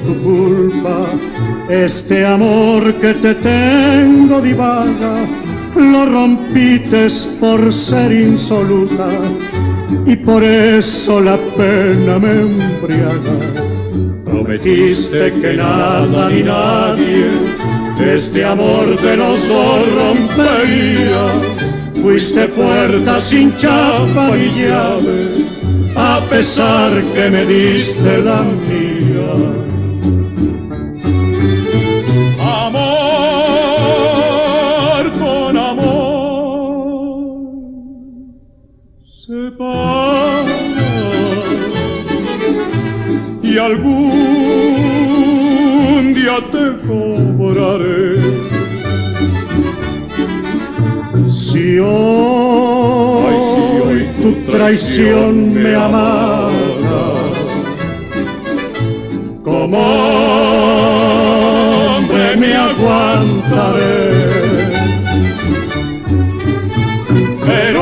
tu culpa. Este amor que te tengo divaga, lo rompites por ser insoluta, y por eso la pena me embriaga. Prometiste que nada ni nadie este amor de los dos rompería. Fuiste puerta sin chapa ni llave, a pesar que me diste la mía. Amor con amor se paga, y algún día te cobraré. Si hoy tu traición me amarga, como hombre me aguantaré. Pero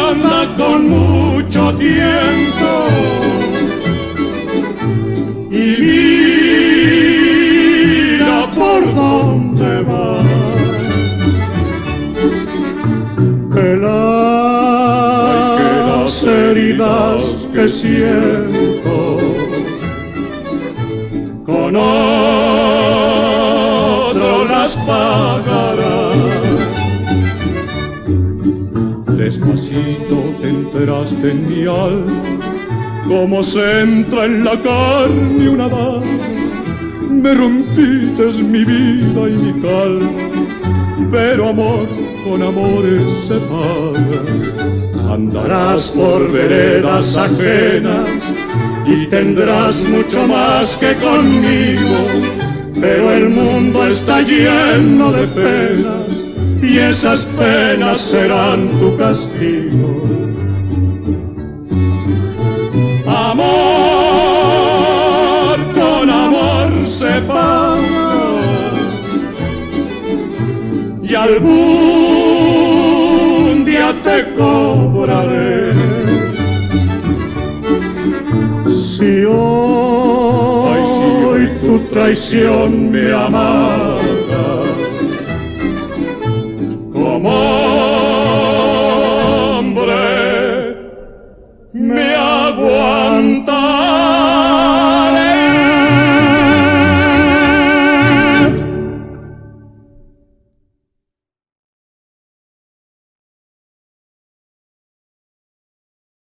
anda con mucho tiempo y mira por dónde vas. Que las heridas que siento con otro las pagará. Despacito te enteraste en mi alma, como se entra en la carne una dama. Me rompites mi vida y mi calma, pero amor con amores se paga. Andarás por veredas ajenas y tendrás mucho más que conmigo, pero el mundo está lleno de penas y esas penas serán tu castigo. Amor con amor se paga, y algún día te cobraré. Si hoy tu traición me amarga,